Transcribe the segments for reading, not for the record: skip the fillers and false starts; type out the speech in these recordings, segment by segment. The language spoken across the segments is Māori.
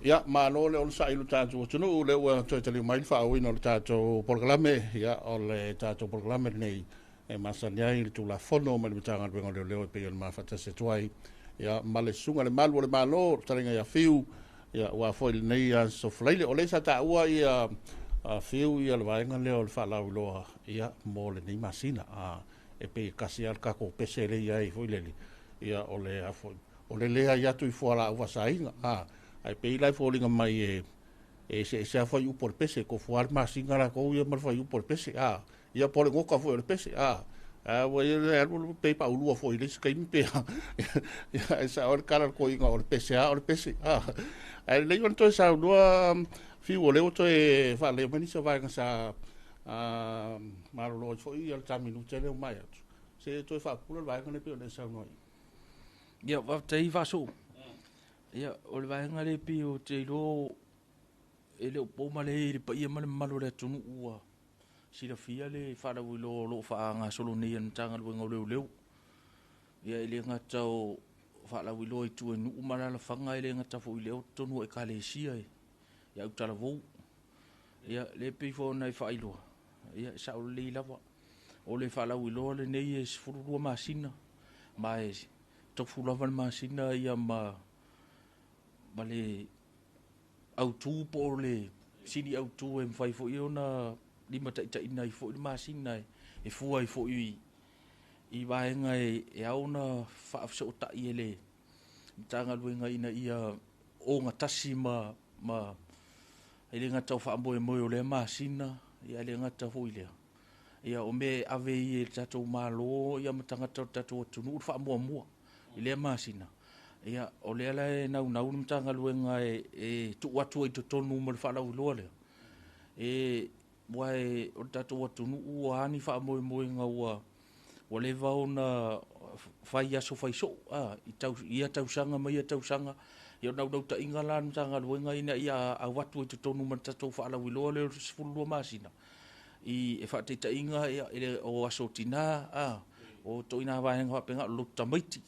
Ya, malo le o sa ilu tātou tunu le ua toi tali mai wha au ina o le tātou porgalame, ya, o le tātou porgalame nei e masani ai le tula fono ma le mitanga le wenga leo e pe il mawhata se tuai, ya, ma le sunga le malu o le malo, taringa ya fiu, ya, ua foi le nei a so flaile, o le sa ta ua ia fiu ia le vaenga leo le wha lau loa, ya, mo le nei masina, e pe kasi al kako pese le ia i foi leli, ya, o le a foi, o le lea iatu i fuala ua sainga, ai pe lai folinga mai se fa yu por pese ko fuar ma singara ko ia mar fa yu por pese ia por ngo ka for pese wa ia pe pa ulu fo ile skai pe ia esa or kala ko inga or pese ai le yon to sa no fi wo le to e fa le mani so va sa mar lo fo ia ta minuto le mai se to fa pula va ngane pe le sa no ia va te va so ia o le vaenga le pi o te ilo e le po male le pa ia male malo le tunu ua si la fia le fa lo lo fa nga solo ni en tanga lo ngau le ia ile nga tau fa la wilo i tu nu mala la fanga ile nga tau ile o tonu e kale sia ia u tala vo ia le pi fo na fa ilo ia sa o le lava o le fa la wilo le nei e furu masina mai to fulu va masina ia bale autu po le sini autu e fai fo iona lima ta ina i fo masina e fu ai fo i vaenga e auna fa so ta ile tanga luenga ina ia o nga tasi ma ile nga tau fa mo o le masina ia le nga tau fo ile ia o me ave i tato malo ia matanga tato tunu fa mo ile masina ia o le ala e nau mtanga luenga e tu watu i to tonu mo le fa lau loa le wai o tato watu nu ua ani fa mo nga ua o le vau na fai aso fai so ia tau sanga mai ia tau sanga ia nau ta inga la mtanga luenga ina ia a watu i to tonu mo tato fa lau loa le sfulu masina i e fa te ta inga ia ele o aso tina o to ina va nga penga lu tamaiti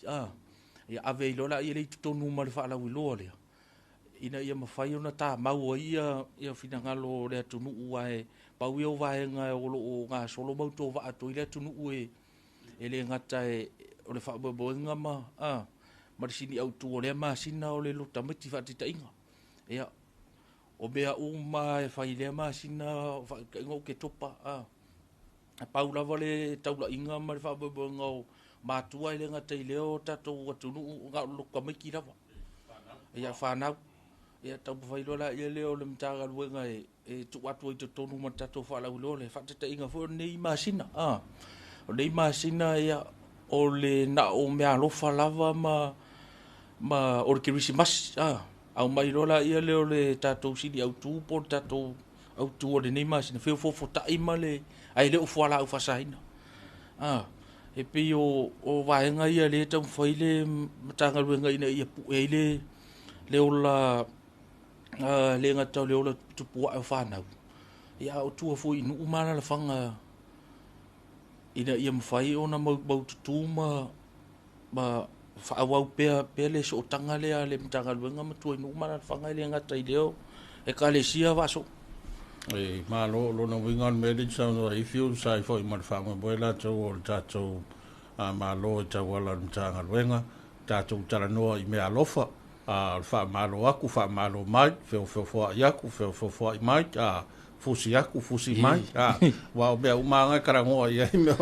ia ave lola ia le tonu ma le fa la wiloa le ina ia mafai ona ta mau ia fina ngalo le tunu uai pa wi o vai nga o lo nga solo mau to va to ile tunu ue ele ngata o le fa bo nga ma sini au tu le ma sina o le lu tamati fa tita inga ia o bea uma e fa ile ma sina fa ngo ke topa pa ula vale taula inga ma fa bo nga matua ile ngata ile o tato watunu nga lu ka mai kira ia fana ia tau fai lola ia le o le mtaga luenga e tu watu i tonu ma tato fa la ulole fa te inga fo nei masina o nei masina ia o le na o me alofa lava ma o ke risi mas au mai lola ia le o le tato sidi au tu por tato au tu o le nei masina fo ta imale ai le o fo la o fa saina e pe o vaenga ia le tau faile matanga luenga ina ia pu le ola le nga tau le ola tupu a whanau ia o tua fo inu umana la fanga ina ia mwhai ona mau tutu ma whaawau pea le so tanga le matanga luenga matua inu umana la fanga le nga tai leo e ka le sia vaso ma lo na wingan mele sa no I feel sai fo I mar fa mo boela to o tato ma lo ta wala tanga wenga tato tala no I me alofa fa malo aku fa malo mai fe yaku fe mai fusi aku fusi mai wa be uma nga karango ia me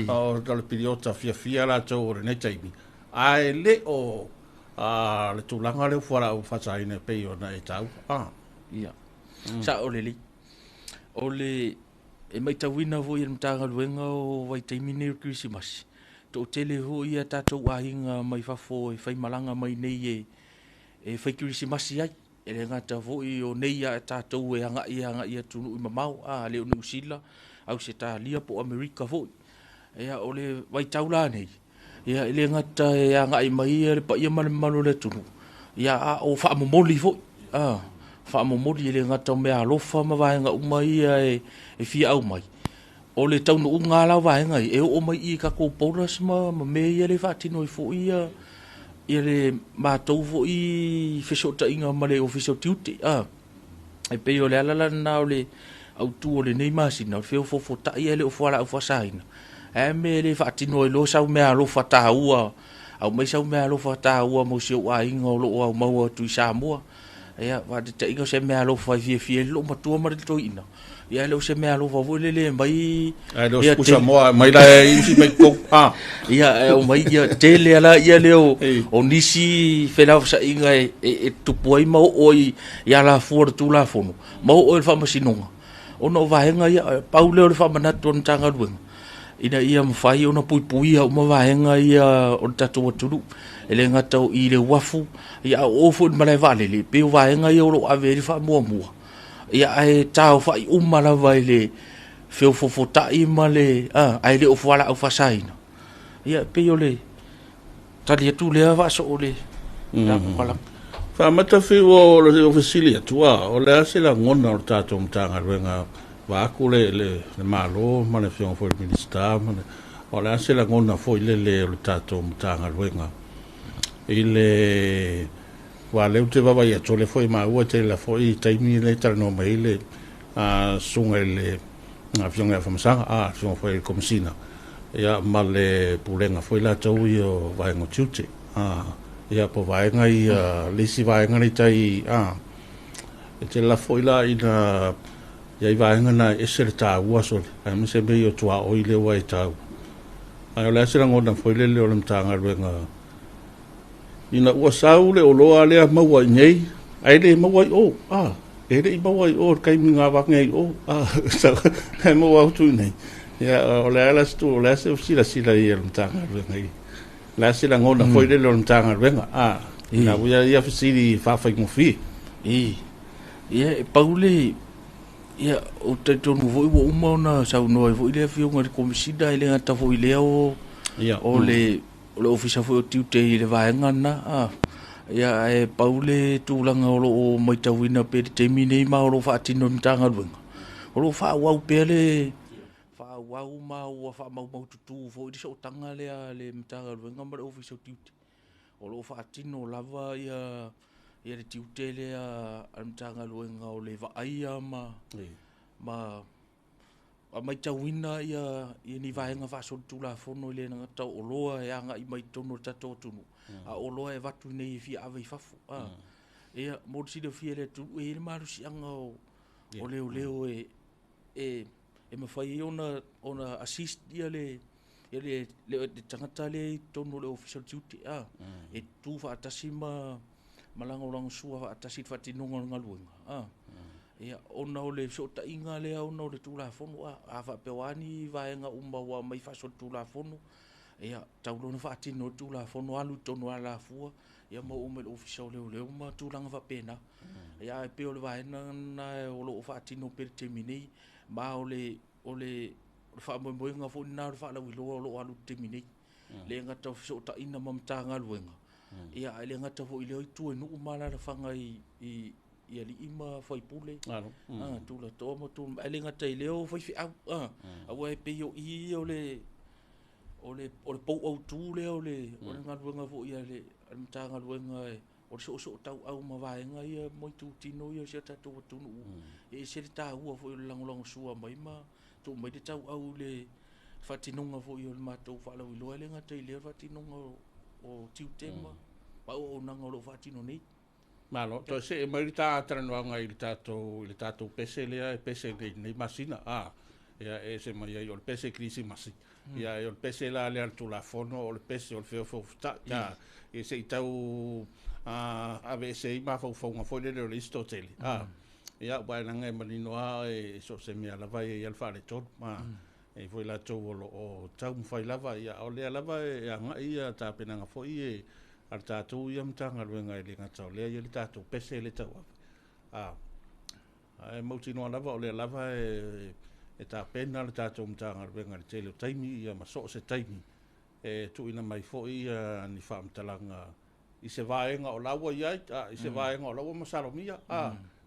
o tala piliota fia la to o ne taimi ai le o le tulanga le fora o fa sai ne pe o na e tau ia sa o le o le e mai tawina vo i mtanga luenga o vai taimine Christmas to tele ho ia tato wahinga mai fafo e fai malanga mai nei e fai Christmas ai e le ngata vo i o nei ia tato e anga ia tunu I mamau le o New Zealand au se ta lia po America vo ia o le vai taula nei ia le ngata e anga I mai le pa ia malo le tunu ia o fa momoli vo fa momoli le ngata me alofa ma vaenga umai e fia au mai o le tau no unga la vaenga e o mai I ka ko poras ma me ia le fa tino I fo ia ia le matou foʻi fesootaʻiga ma le official duty e pei o le alalana o le autu o lenei masina o le feofofotaʻi e le o fualaʻu faasaina e me le faatino e lo sau mea alofa tāua au mai sau mea alofa tāua mo se uaiga o loo au maua atu i Samoa ia faatetaʻiga o se mea alofa fiafia le loo matua ma le totoina ia le o se mea alofa foi lele mai ai lo spusa mo mai la isi mai ko ia o mai ia tele ala ia le o nisi felausaʻiga e tupu ai ma oʻoi ia lafua le tulafono ma oʻoi le faamasinoga ona o vaega ia pau lea o le faamanatu ona tagaluega ina ia mafai ona puipuia o mavaenga ia o tatou atulu e le gata o i le uafu ia o foi ma le valele pe o vaenga ia o lo ave le faamuamua ia ae tau fai uma lava i le feofofotaʻi ma le ae le o fualaʻu fasaina ia pe o le tali atu lea vaasoo le takapala faamata feu o le ofesili atua o le ase lagona o le tatou matagaluega vaku le malo ma le fionga foi le minista ma le o le ase lagona foi le o le tatou matagaluega i le wa le te baba ia tole foi maua te la foi taimi le tarano mai le sunga le fionga famasa fionga foi komisina ia ma le pulenga foi la tau i o vaenga tiute ia po vaenga i le si vaenga ni tai te la foi la ina ia i vaenga na ese le tāua sole ai me se me i o tua o i le wai tau ai o le ase langona foi le o le mtanga luenga ina ua sau le o loa lea maua i nei ai le maua i o e le i maua i o kai minga waka i o ai maua autu i nei ia o le ala stu o le ase o sila i le mtanga luenga i le ase langona foi le o mtanga luenga ina uia ia fisiri whawhai ngofi ia e paule ia o te tonu voi wo uma ona sau noi voi le fionga le komisida ile ngata voi le o le ofisa foi o tiute i le vaenga na ia e paule tūlanga o lo mai tauina pe te minei ma o lo whaatino mtanga luenga o lo wha wau pe le wha wau ma ua wha mau tutu foi di so tanga le mtanga luenga ma le ofisa o tiute o lo whaatino lava ia le tiute le mtanga luenga o le vaia ma mai tauina ia ni vaenga vaso tulafono i le ngata o loa e anga i mai tono tatou tunu a o loa e vatu nei fi ave i fafu ia mo si de fi le tu e le maru si anga o leo e mawhai ona assist ia le tangata le tono le official duty e tu fa atasi malango sua fa atasi fa tinunga ngaluenga ia ona o le sotaʻiga lea ona o le tulafono a faapewani vaega uma ua mai faaso le tulafono ia taulona faatino le tulafono alu tonu alafua ia ma uma i le ofisa o leoleo ma tulaga faapena ia e pe o le vaena na o loo faatino pe le temi nei ma o le faamoemoega foʻi na o le faalauiloa o loo alu temi nei le gata o fesoʻataʻina ma matagaluega ia e le gata foʻi lea i tuenuu ma lalafaga ia li ima fai pule tu la to mo tu ele ngata i leo fai fi au e pe yo i o le po au tu le o le ngaluenga fo ia le mtanga luenga o so tau au ma vaenga ia mo tu tino ia se tatu tu e se ta ua fo lang sua mai ma tu mai te tau au le fatinonga fo ia ma tu fa la ilo ele ngata i le fatinonga o tiu tema pa o nanga lo fatino nei malo to se mai ta trano ngai le tato pese le pese nei masina ia e se mai o pese crisi masi ia o pese la le alto la fono o pese o feo ta e se tau ave se ma fo nga fo le listo tele ia ba ngai manino e so se me la vai e al fare tot e foi la to o tau fai lava ia o le lava e ngai ta pena nga fo e al tatou ia mtanga luenga i le ngata o lea ia le tatou pese le tau e mautino lava o le lava e ta pena le tatou mtanga luenga le tele o taimi ia maso se taimi e tuina mai fo ia ni whaamtalanga i se vaenga o laua iai i se vaenga o laua masalomia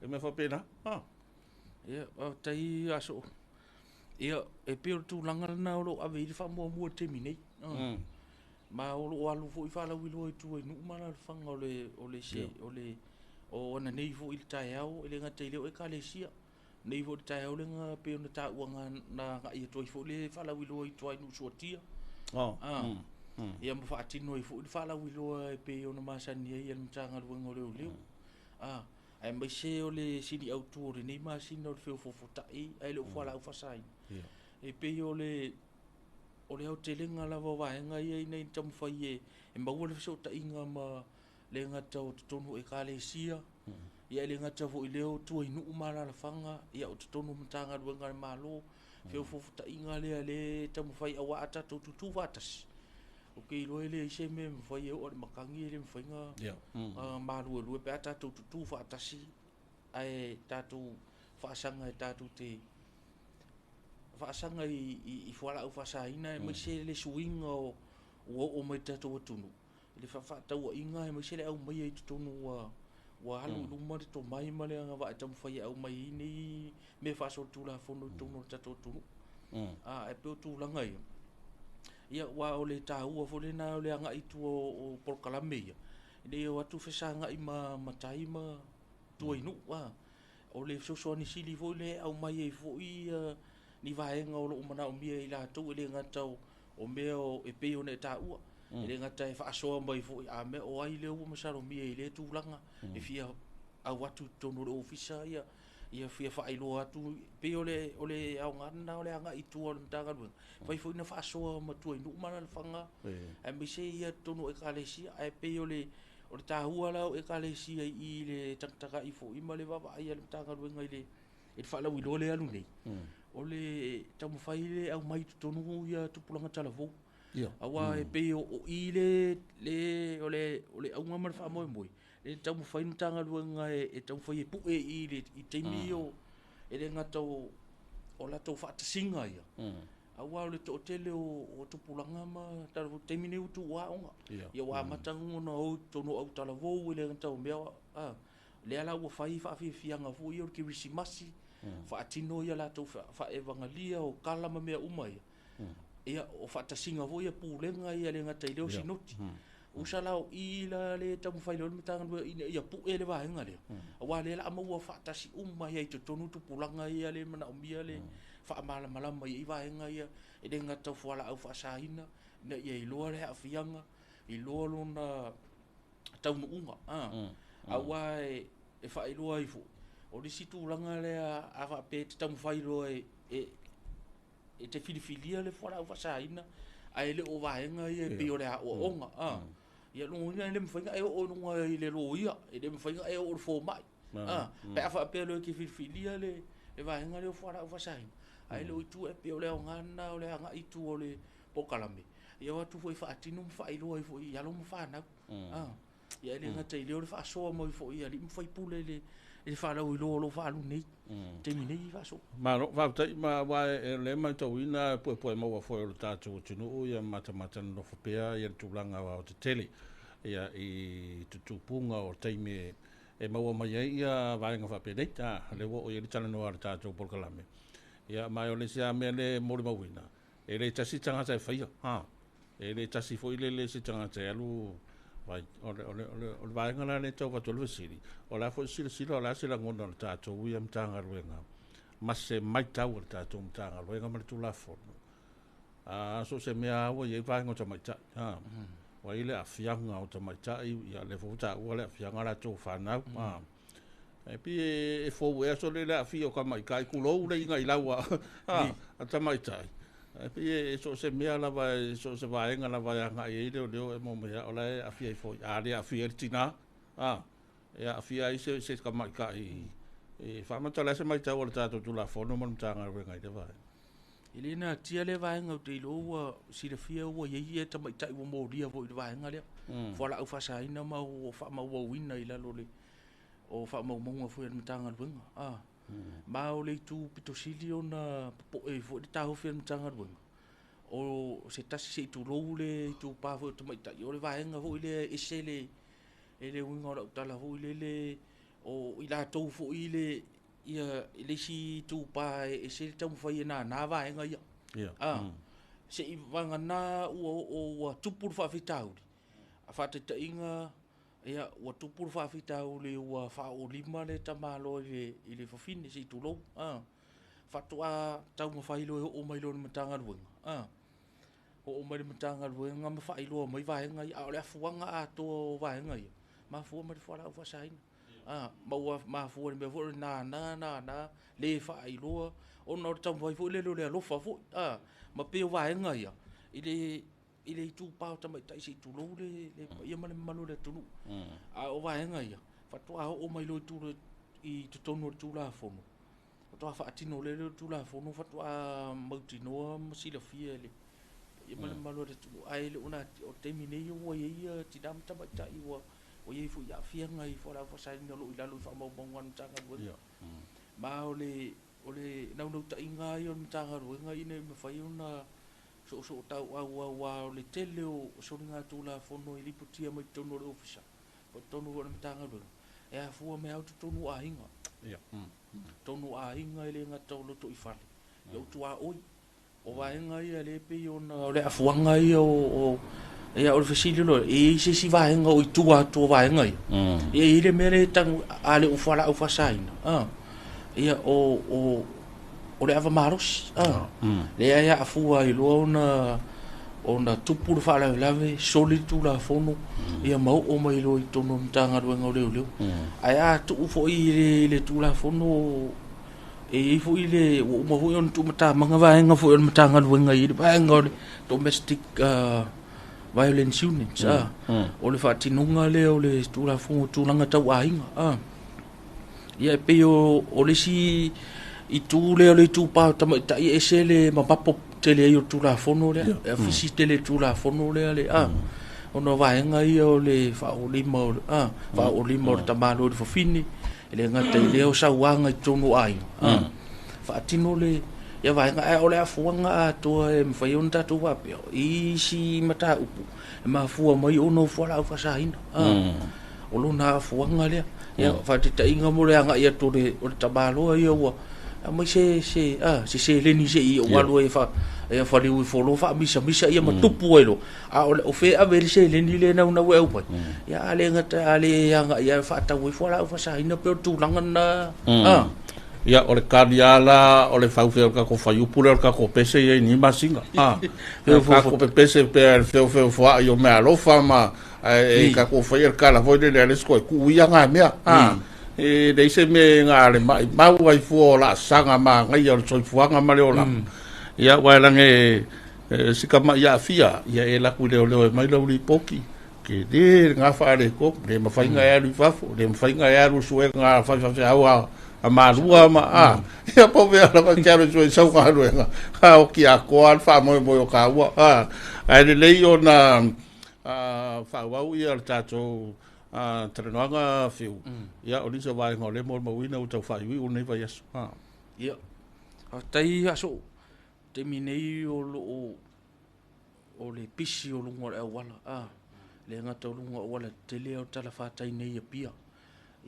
e me fa pena ia tai aso ia e peo tu langa na o ave i wha mua temi nei ma o lo alu fo i fa la wilo tu nu ma la fanga o le se o le o na nei fo i tai au ele nga te le o ka le sia nei fo tai au le nga pe ona ta uanga na ga i to fo le fa la wilo i to ai nu so tia ia mo fa tino i fo i fa la wilo e pe ona ma sa ni ia le tanga lu ngore o le ai mai se o le sini au tu re nei ma sino le fo fo tai ai le fo la fa sai e pe o le au te lenga la wa nga ia nei tam fa ye e ma wo le so ta inga ma le nga tau tonu e ka le sia ia le nga tau i leo tu i nu ma la fanga ia o tonu mtanga lu nga malo fe fo ta inga le tam fa ia wa ata tu tu vatas o ke lo ele se me fa ye o makangi le fa nga ma lu pe ata tu tu vatas ai tatu fa sanga tatu te faasanga i fuala au faasaina e maise le suinga o mai tatou atunu le faatau inga e maise le au mai ai totonu wa halu luma le tomai ma le anga vaatamu fai au mai nei me faasolotula fono tonu tatou atunu e pe o tulaga ia ua o le tāua fo lena o le agaʻitu o polokalame ia le o atu fesagaʻi ma tai ma tuainuu o le fesoasoani sili foi le au mai ai foi ni vaenga o lo mana o mia i la tu ile ngatau o mea o e pe ona ta ua ile ngata e fa so mai fo a me o ai le o masaro mia ile tu langa e fia a watu tonu o ofisa ia fia fa ilo atu pe ole au ngana ole anga i tu o tanga lu fai fo ina fa so ma tu i mana le fanga e me se ia tonu e kalesi e pe ole o ta ua la e kalesi i le tantaka i fo i male va ia le tanga lu ngai e fa la wi lo le alu nei ole tamu faile au mai tonu ia tupulanga talavo awa e pe o ile le ole au ngamar fa moi e tamu fainu tanga luanga e tamu fai pu e ile i temi o e le ngata o la to fa singa ia awa ole to tele o tupulanga ma talavo temi ne utu wa onga ia wa matangu no o tonu au talavo ile ngata o mea le ala o fai fa fianga fu ia ki risimasi fa atino ia la to fa evangelia o kala ma mea umai ia o fa tasinga vo ia pulenga ia le ngata ile o sinoti usala o ila le tamu fai lo mitanga ia pu ele va nga le wa le la ma fa tasi umai ia to tonu tu pulanga ia le mana umia le fa mala mala mai i va nga ia e le ngata fo ala au fa saina na ia i lo le afianga i lo na tamu unga awa e fa ilo ai fu o le situ langa le a fa pe te tamu fai lo e te filifilia le fora fa saina ai le o vaenga ia pe o le o onga ia lo ngai le mfainga e o no i le lo ia e le mfainga e o fo mai pe a fa pe lo ki filifilia le e vaenga le fora fa saina ai lo tu e pe o le ngana o le anga i tu o le pokalame ia wa tu foi fa atinu fai lo ai foi ia lo mfa na ia le ngata ile o le fa so mo fo ia li mfai pule le e fa la lo fa lu nei te mi nei fa so ma no va tai ma va le ma to ina po mo va fo ta tu no ia mata no fo pe ia tu langa wa te tele ia i tu punga o tai me e ma ma ia va nga fa pe nei ta le wo ia tala no ar ta tu por kalame ia ma o le sia me le mo ma wina e le tasi tanga sai fa e le tasi fo ile le si tanga sai alu vai o vai ngala le tau va tolu sili o la fo sili o la sila ngona ta to wi am tanga ruenga mas mai tau ta to tanga ruenga ma tu la fo so se me a o ye vai ngota mai ta wa ile a fianga o ta mai ta ia le fo ta o le fianga la to fa na e pi e fo we so le la fi o ka mai kai ku lo le ngai la wa a ta mai ta e so se mea la vai so se vai nga la vai nga e leo e mo mea ola a fia fo a le a fia tina e a fia i se ka mai ka e fa ma tala se mai ta o ta tu la fo no mo tanga re ngai de vai Elena tia le vai nga te lo wa si le fia wa ye ta mai ta mo dia vo vai nga le fo la u fa sa ina ma o fa ma wo wina i la lo le o fa mo mo fo le tanga lu ma o le tu pito silio na po e fo de ta ho film tanga ru o se tasi se tu lo le tu pa fo tu mai ta yo le va nga ho le esele ele winga o ta la ho le o ila to fo ile ia ile si tu pa esele tam fo ina na va nga ia se i vangana ua tupuru whaafitauri. A whaatetainga ia ua tupuru whaafitauri ua whaolima le tamalo i le whawhine se i tulou. Whatua taunga whailo o mailo ni matanga ruenga. O mai le matanga ruenga ma whailo mai vahenga i a ole afuanga a tō vahenga i. Ma fua mai whara ufa saina. Maua ma fua ni me fua na le whailo ona o tamu vai fo le le alofa fo ma peo vahenga ia i le tu pau tamai tai se tu lo le ia male malu le tunu o vahenga ia fatua o mai lo tu i tu tonu tu la fono fatua fa atino le tu la fono fatua mautino masila fie le ia male malu le tu ai le una o termine o ia ti dam tamai tai o ia fu ia fie ngai fo la fa sai no lo ila lo fa mo bongan tanga ma ole nau ta inga yo mtanga ruenga ine me fai una so tau wa le tele o so nga tu la fono i liputia mai tono le ofisa po tono o mtanga ruenga e a fu me auto tono a inga tono a inga ile nga tau lo to i fale yo tu a oi o va inga ia le pe yo na le a fuanga ia o ia o fasili lo e se va inga o tu a to va inga ia ile mere tang ale u fala u fasaina ia o le ava maros le ia afua i lo ona tupuru fala lave soli tu la fono ia mau o mai lo i tono mtanga ruenga o leo ai a tu fo i le tu la fono e fo i le o mo fo on tu mata manga vaenga fo on mtanga ruenga i vaenga domestic violence units o le fatinunga le o le tu la fono tu langa tau ainga ia pe o le si i tu le tu pa tama ta i esele ma papo tele yo tu la fono le fisi tele tu la fono le ono vaenga i o le fa o limo fa o limo tamalo de fini ele ngata i le o sauanga i tonu ai fa tino le ia vaenga ai o le afuanga to e fa yon ta tu va pe i si mata upu ma fu mai ono fu la fa saina o lo na afuanga le ia fa te inga mo le anga ia to le o tamalo ia wa mai se le ni se i o walu e fa le wi folo fa misa ia matupu elo o fe a ver se le ni le na e u pai ia ale ngata ale anga ia fa ta wi fo la fa sa ina pe tu langa na ia o le kariala o le fau fe ka ko fai pula ka ko pese ia ni masinga ka ko pese pe fe fo yo me alofa ma e ka ko fai ka la foi le sko ku ia nga me e dei se me ngale mai mau ai fu la sanga ma ngai o so fuanga ma le ola ia wa la nge sika ma ia fia ia e la ku le mai lo li poki ke de nga fa le ko le ma fai nga ya lu fafo le ma fai nga ya lu so nga fa a ma rua ma ia po ve la ka charo so so ka lu nga ha o ki a ko al fa mo ka wa ai le yo na fa wa ia ta to trenoanga fiu ia o lisa vai ngole mo mawina o tau fai o nei vai aso ia tai aso te minei o le pisi o lungo e wala le ngata o lungo wala te leo tala fatai nei pia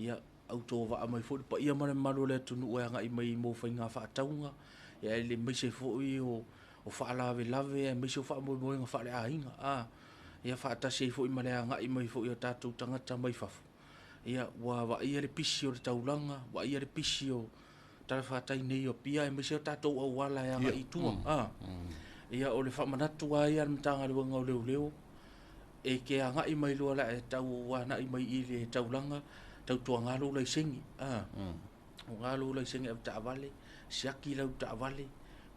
ia auto va mai fo pa ia mare malo le tunu o nga i mai mo fa nga fa taunga ia le mai se fo o fa lave mai se fa mo nga fa le ainga ia fa ta se fo i male nga i mai fo ia tatu tangata mai fafu ia wa ia le pisi o taulanga wa ia le pisi o tala fatai nei o pia e mai se tatu o wala ia nga i tua ia o le fa manatu ai an tanga le nga o leo e ke nga i mai lo la e tau wa na i mai i le taulanga tau tua ngalo lai sengi ngalo lai sengi ta vale siaki lau ta vale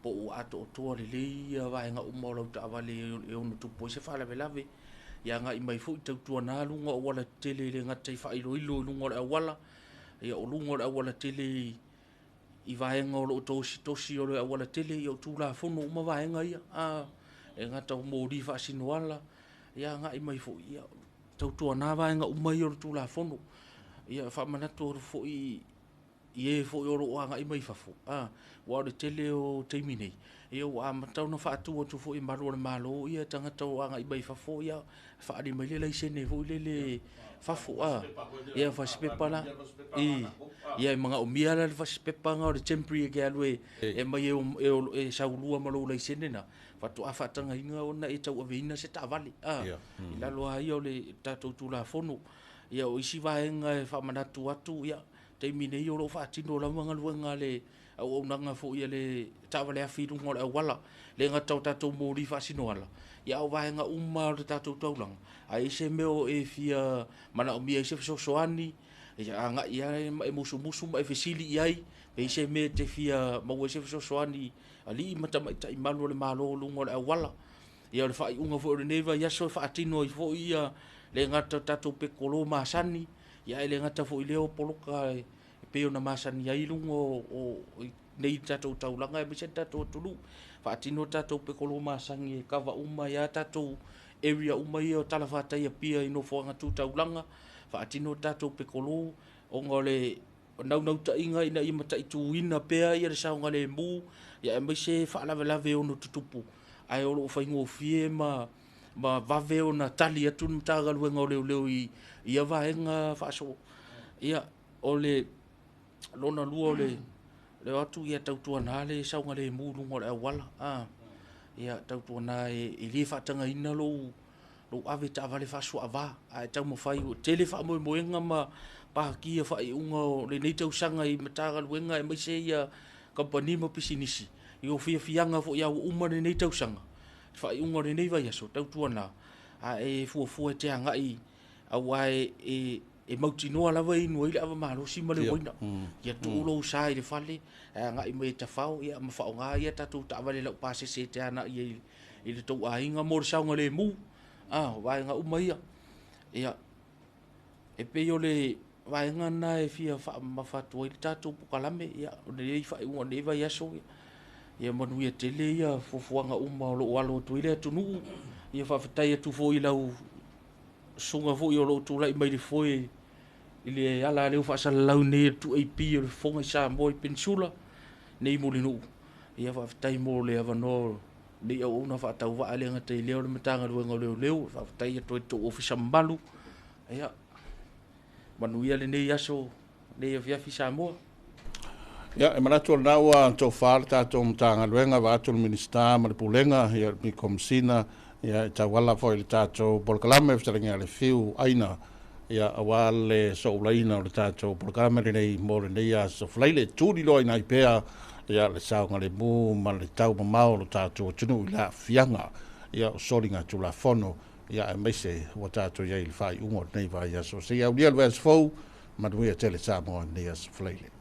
po o ato to le ia va nga o mo lau ta vale e ono tu po se fa la velave ia nga i mai fu tau tua na lunga o wala tele le nga tai fa ilo lunga o wala ia o lunga o wala tele i va nga o tosi o wala tele i o tu la fono ma va nga ia e nga tau mo ri fa sinwala ia nga i mai fu ia tau tua na va nga o mai o tu la fono ia fa manatu fo i fo yo nga i mai fa fo wa le tele o teimine ia ua matau na whaatua tu fo i maru le malo ia tangata o anga i bai fafo ia whaari mai le laisene fo i le fafo ia whaspepa la ia mga umia la whaspepa nga o le temporary ke alue e mai e saulua malo laisene na whatu a whatanga inga o na e tau aveina se ta vale i lalo ai o le tatou tu la fono ia o isi vaenga e whamanatu atu ia teimi nei o lo whaatino la mga luenga le au nanga fo ia le tawale afiru ngol e wala le nga tau tatou mori fasino ala ia au vaenga le tatou taulang ai se meo e fia mana o mia se soani ia anga ia e musu e fesili iai e se me te fia mau se soani ali mata mai tai malu le malo ngol e wala ia le fai unga fo le neva ia so faatino i fo ia le nga tatou pe kolo masani ia le nga fo i leo poloka pe ona masani ai lungo o nei tatou taulanga e mese tatou tulu faatino tatou pe kolo masangi e kava uma ia tatou area uma ia o talafata ia pia ino foanga tu taulanga faatino tatou pe kolo o ngole nau ta inga ina i mata itu ina pea ia le saunga le mu ia e mese faalave ono tutupu ai o lo faingo fie ma vave ona tali atu mtaga luenga o leo ia vaenga faaso ia ole lona lua le atu ia tautuana le saunga le mulu ngore wala ia tautuana e le fatanga ina lo ave ta vale faso ava ai tau mo fai o tele fa mo moenga ma pa kia fa unga le nei tau sanga i mataga luenga e mai se ia company mo pisinisi io fianga fo ia uma le nei tau sanga fa unga le nei vai aso tautuana e fu te anga i awai e mautinoa lava i nuai le ava malo si ma le waina ia tuulo sai le fale nga i me tafao ia ma faonga ia tatu tavale lau pase se te ana i le tau ainga mo saunga le mu vai nga umaia ia e pe yo le vai nga na e fia fa ma fatu i tatu pukalame ia le fa unga le vai aso ia manu ia tele ia fofuanga uma lo walo tuile tunu ia fa fatai tu fo i lau sunga fo i lo tu lai mai le foi ile ala le fa sala lau ne tu ai pi le fonga sa mo pensula nei molinu ia fa tai mo le avano ni au na fa tau va ale ngata le le matanga le leo fa tai to ofisa mbalu ia manu ia le nei aso le via fisa mo ia e manatu na wa to falta to mtanga luenga va to minista ma le pulenga ia mi komsina ia ta wala foi le tato porkalame ftaringa le fiu aina ia awale so laina o le tato porkalame nei mo le ia so flaile tuli lo ina ipea ia le saunga le mu ma le tau mamao lo tato tunu la fianga ia solinga tu la fono ia e mese o tato ia il fai ungo nei vai ia so se ia ulia le fo ma duia tele sa mo nei as flaile